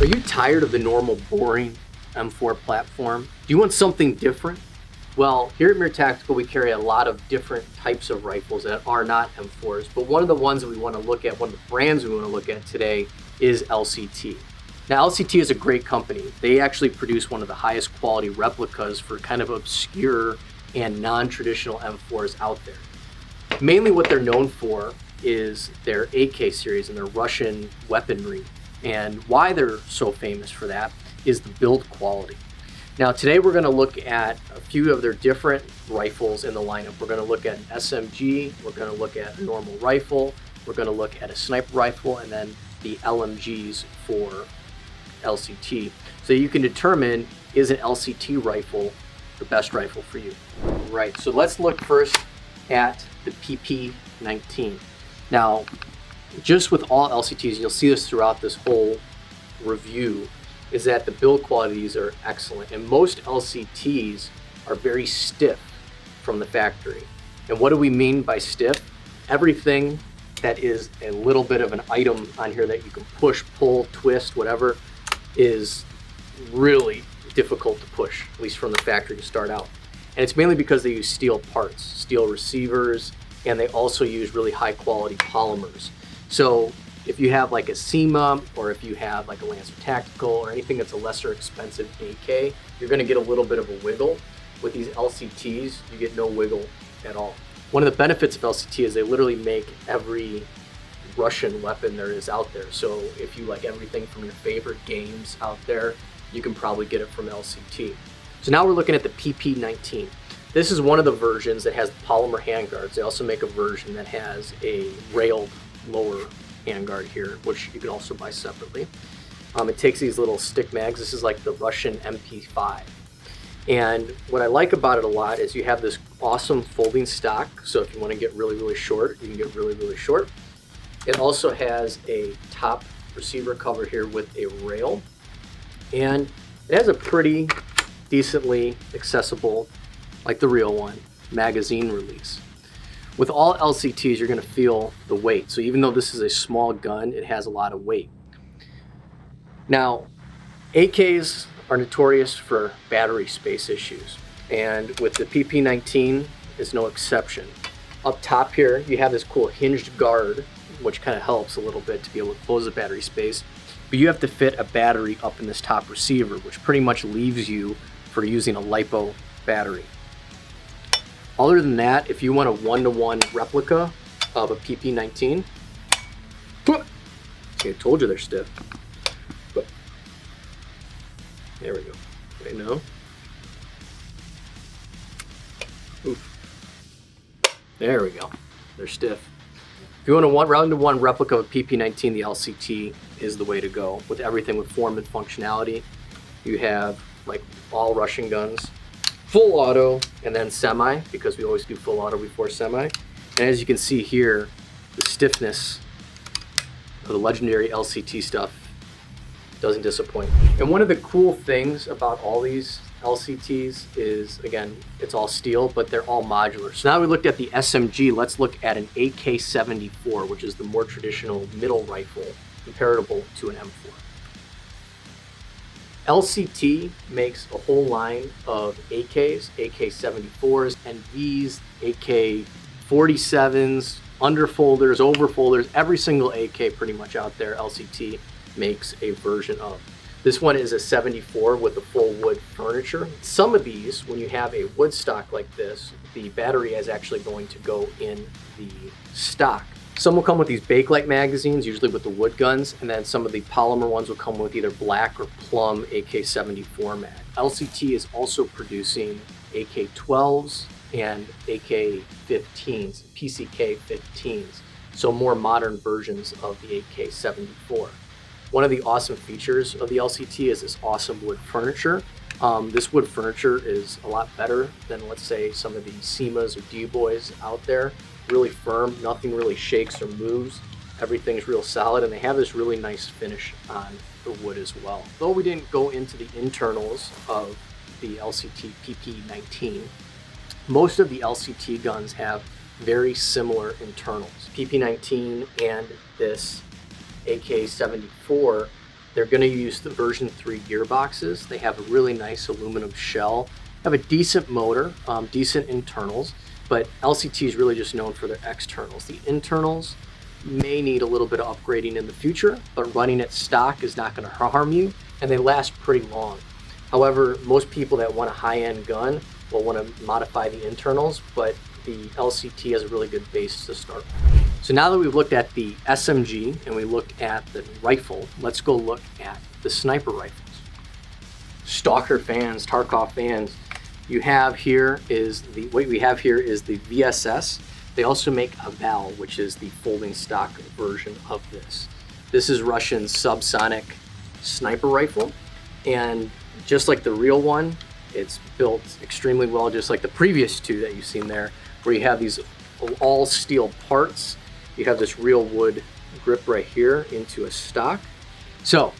Are you tired of the normal boring M4 platform? Do you want something different? Well, here at MiR Tactical, we carry a lot of different types of rifles that are not M4s, but one of the ones that we want to look at, one of the brands we want to look at today is LCT. Now, LCT is a great company. They actually produce one of the highest quality replicas for kind of obscure and non-traditional M4s out there. Mainly what they're known for is their AK series and their Russian weaponry. And why they're so famous for that is the build quality. Now today we're going to look at a few of their different rifles in the lineup. We're going to look at an SMG, we're going to look at a normal rifle, we're going to look at a sniper rifle, and then the LMGs for LCT. So you can determine, is an LCT rifle the best rifle for you? Right, so let's look first at the PP19. Now, just with all LCTs, you'll see this throughout this whole review, is that the build qualities are excellent. And most LCTs are very stiff from the factory. And what do we mean by stiff? Everything that is a little bit of an item on here that you can push, pull, twist, whatever, is really difficult to push, at least from the factory to start out. And it's mainly because they use steel parts, steel receivers, and they also use really high quality polymers. So if you have like a SEMA, or if you have like a Mir Tactical or anything that's a lesser expensive AK, you're gonna get a little bit of a wiggle. With these LCTs, you get no wiggle at all. One of the benefits of LCT is they literally make every Russian weapon there is out there. So if you like everything from your favorite games out there, you can probably get it from LCT. So now we're looking at the PP19. This is one of the versions that has the polymer handguards. They also make a version that has a railed lower handguard here, which you can also buy separately. It takes these little stick mags. This is like the Russian MP5. And what I like about it a lot is you have this awesome folding stock. So if you want to get really, really short, you can get really, really short. It also has a top receiver cover here with a rail. And it has a pretty decently accessible, like the real one, magazine release. With all LCTs, you're going to feel the weight. So even though this is a small gun, it has a lot of weight. Now, AKs are notorious for battery space issues. And with the PP19, it's no exception. Up top here, you have this cool hinged guard, which kind of helps a little bit to be able to close the battery space. But you have to fit a battery up in this top receiver, which pretty much leaves you for using a LiPo battery. Other than that, if you want a one-to-one replica of a PP19, see, I told you they're stiff. But there we go. Right now. Oof. There we go. They're stiff. If you want a one-to-one replica of a PP19, the LCT is the way to go. With everything with form and functionality, you have like all Russian guns, full auto, and then semi, because we always do full auto before semi. And as you can see here, the stiffness of the legendary LCT stuff doesn't disappoint. And one of the cool things about all these LCTs is, again, it's all steel, but they're all modular. So now we looked at the SMG, let's look at an AK-74, which is the more traditional middle rifle comparable to an M4. LCT makes a whole line of AKs, AK-74s, NVs, AK-47s, underfolders, overfolders, every single AK pretty much out there, LCT makes a version of. This one is a 74 with the full wood furniture. Some of these, when you have a wood stock like this, the battery is actually going to go in the stock. Some will come with these Bakelite magazines, usually with the wood guns, and then some of the polymer ones will come with either black or plum AK-74 mag. LCT is also producing AK-12s and AK-15s, PCK-15s, so more modern versions of the AK-74. One of the awesome features of the LCT is this awesome wood furniture. This wood furniture is a lot better than, let's say, some of the SEMAs or D-Boys out there. Really firm, nothing really shakes or moves. Everything's real solid, and they have this really nice finish on the wood as well. Though we didn't go into the internals of the LCT PP19, most of the LCT guns have very similar internals. PP19 and this AK-74 They're going to use the version 3 gearboxes. They have a really nice aluminum shell, have a decent motor, decent internals, but LCT is really just known for their externals. The internals may need a little bit of upgrading in the future, but running at stock is not going to harm you, and they last pretty long. However, most people that want a high-end gun will want to modify the internals, but the LCT has a really good base to start with. So now that we've looked at the SMG and we looked at the rifle, let's go look at the sniper rifles. Stalker fans, Tarkov fans, what we have here is the VSS. They also make a Val, which is the folding stock version of this. This is Russian subsonic sniper rifle, and just like the real one, it's built extremely well, just like the previous two that you've seen there, where you have these all steel parts. You have this real wood grip right here into a stock. So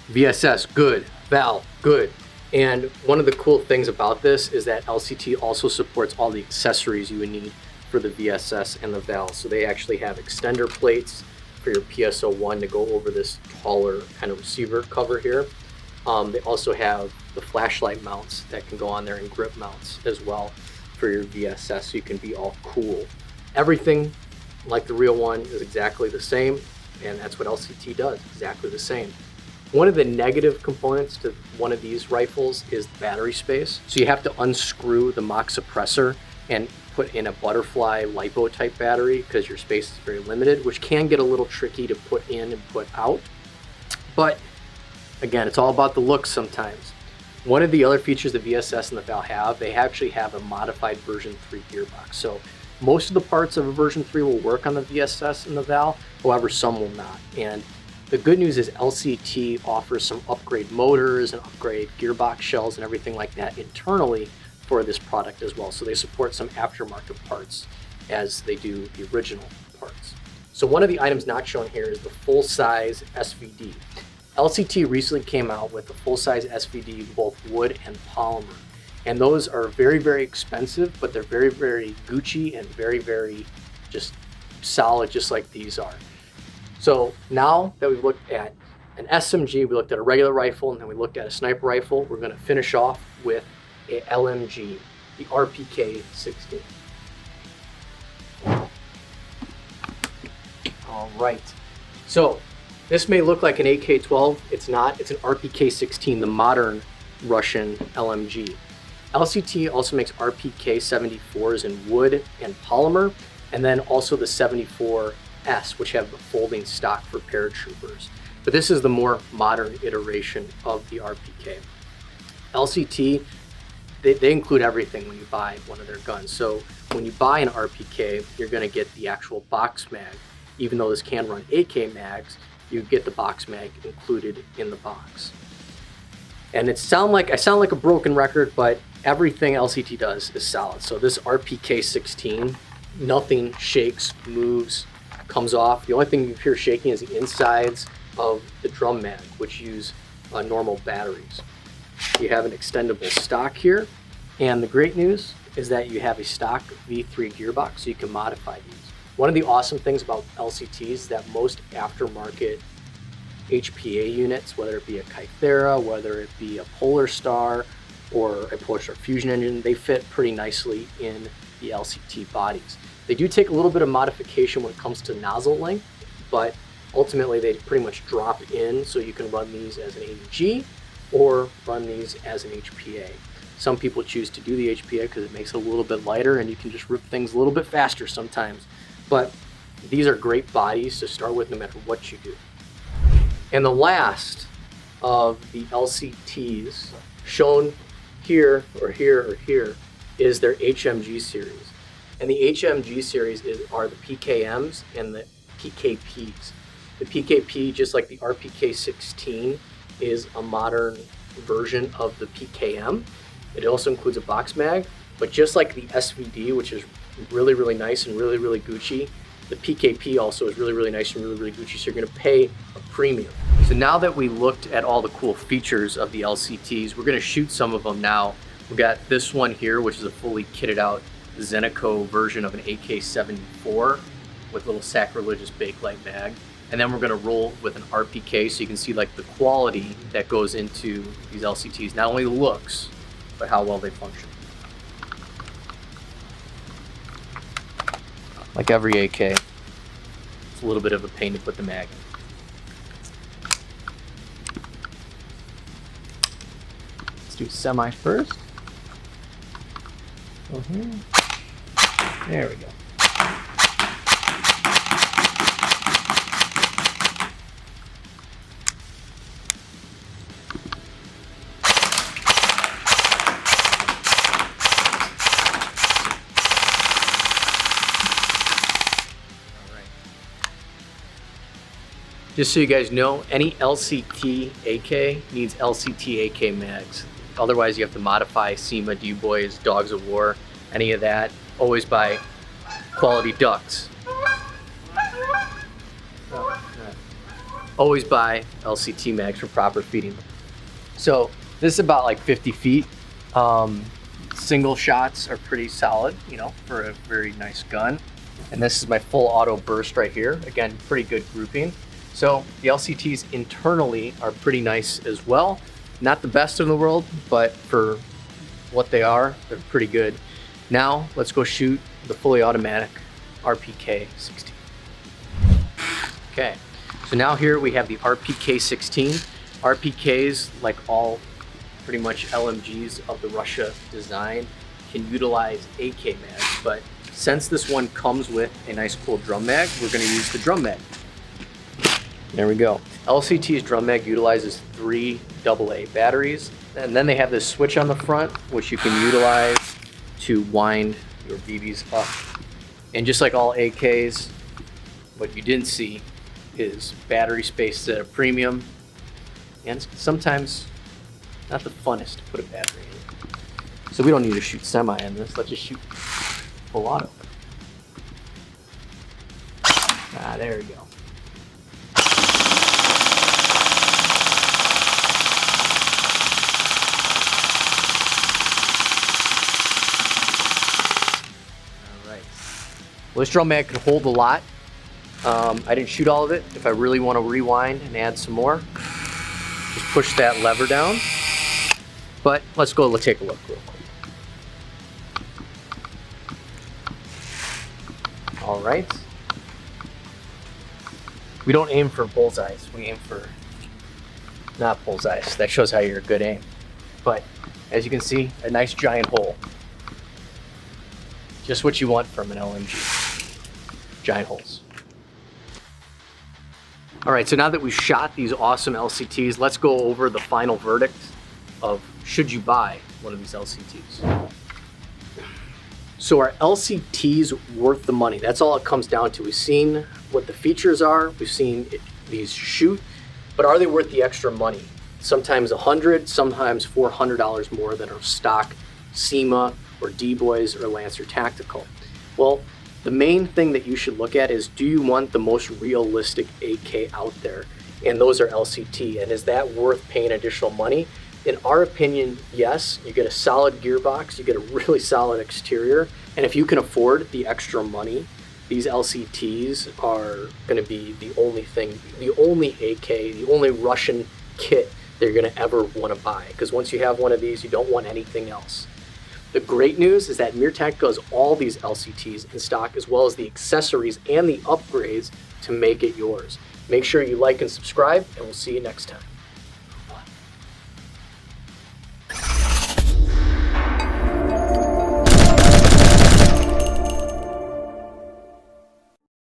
VSS, good. Val, good. And one of the cool things about this is that LCT also supports all the accessories you would need for the VSS and the Val. So they actually have extender plates for your PSO1 to go over this taller kind of receiver cover here. They also have the flashlight mounts that can go on there and grip mounts as well for your VSS, so you can be all cool. Everything like the real one is exactly the same, and that's what LCT does, exactly the same. One of the negative components to one of these rifles is the battery space. So you have to unscrew the Mach suppressor and put in a butterfly LiPo type battery because your space is very limited, which can get a little tricky to put in and put out. But again, it's all about the looks sometimes. One of the other features the VSS and the Val have, they actually have a modified version 3 gearbox. So most of the parts of a version 3 will work on the VSS and the Val, however some will not. And the good news is LCT offers some upgrade motors and upgrade gearbox shells and everything like that internally for this product as well. So they support some aftermarket parts as they do the original parts. So one of the items not shown here is the full-size SVD. LCT recently came out with a full-size SVD, both wood and polymer. And those are very, very expensive, but they're very, very Gucci and very, very just solid, just like these are. So now that we've looked at an SMG, we looked at a regular rifle, and then we looked at a sniper rifle, we're gonna finish off with a LMG, the RPK-16. All right, so this may look like an AK-12, it's not, it's an RPK-16, the modern Russian LMG. LCT also makes RPK-74s in wood and polymer, and then also the 74S, which have the folding stock for paratroopers. But this is the more modern iteration of the RPK. LCT, they include everything when you buy one of their guns. So when you buy an RPK, you're gonna get the actual box mag. Even though this can run AK mags, you get the box mag included in the box. And I sound like a broken record, but everything LCT does is solid. So this RPK-16, nothing shakes, moves, comes off. The only thing you hear shaking is the insides of the drum mag, which use normal batteries. You have an extendable stock here, and the great news is that you have a stock V3 gearbox, so you can modify these. One of the awesome things about LCTs is that most aftermarket HPA units, whether it be a Kythera, whether it be a Polar Star, or a Polar Star Fusion engine, they fit pretty nicely in the LCT bodies. They do take a little bit of modification when it comes to nozzle length, but ultimately they pretty much drop in, so you can run these as an ADG or run these as an HPA. Some people choose to do the HPA because it makes it a little bit lighter and you can just rip things a little bit faster sometimes. But these are great bodies to start with no matter what you do. And the last of the LCTs shown here or here or here is their HMG series. And the HMG series are the PKMs and the PKPs. The PKP, just like the RPK-16, is a modern version of the PKM. It also includes a box mag, but just like the SVD, which is really, really nice and really, really Gucci, the PKP also is really, really nice and really, really Gucci, so you're gonna pay a premium. So now that we looked at all the cool features of the LCTs, we're gonna shoot some of them now. We got this one here, which is a fully kitted out Zenico version of an AK-74 with a little sacrilegious bakelite mag. And then we're gonna roll with an RPK so you can see like the quality that goes into these LCTs, not only the looks, but how well they function. Like every AK, it's a little bit of a pain to put the mag in. Let's do semi first. Go here. There we go. Just so you guys know, any LCT AK needs LCT AK mags. Otherwise, you have to modify SEMA, D-Boys, Dogs of War, any of that. Always buy quality ducks. Always buy LCT mags for proper feeding. So this is about like 50 feet. Single shots are pretty solid, you know, for a very nice gun. And this is my full auto burst right here. Again, pretty good grouping. So the LCTs internally are pretty nice as well. Not the best in the world, but for what they are, they're pretty good. Now let's go shoot the fully automatic RPK 16. Okay, so now here we have the RPK 16. RPKs, like all pretty much LMGs of the Russia design, can utilize AK mags, but since this one comes with a nice cool drum mag, we're gonna use the drum mag. There we go. LCT's drum mag utilizes 3 AA batteries, and then they have this switch on the front, which you can utilize to wind your BBs up. And just like all AKs, what you didn't see is battery space at a premium, and it's sometimes not the funnest to put a battery in. So we don't need to shoot semi in this, let's just shoot full auto. Ah, there we go. Well, this drum mag can hold a lot. I didn't shoot all of it. If I really want to rewind and add some more, just push that lever down. But let's take a look real quick. All right. We don't aim for bullseyes. We aim for not bullseyes. That shows how you're a good aim. But as you can see, a nice giant hole. Just what you want from an LMG. Giant holes. All right, so now that we've shot these awesome LCTs, let's go over the final verdict of should you buy one of these LCTs. So are LCTs worth the money? That's all it comes down to. We've seen what the features are, we've seen these shoot, but are they worth the extra money? Sometimes $100, sometimes $400 more than a stock SEMA or D-Boys or Mir Tactical. Well, the main thing that you should look at is, do you want the most realistic AK out there? And those are LCT, and is that worth paying additional money? In our opinion, yes. You get a solid gearbox, you get a really solid exterior, and if you can afford the extra money, these LCTs are gonna be the only thing, the only AK, the only Russian kit that you're gonna ever wanna buy. Because once you have one of these, you don't want anything else. The great news is that MiR Tactical has all these LCTs in stock, as well as the accessories and the upgrades to make it yours. Make sure you like and subscribe, and we'll see you next time.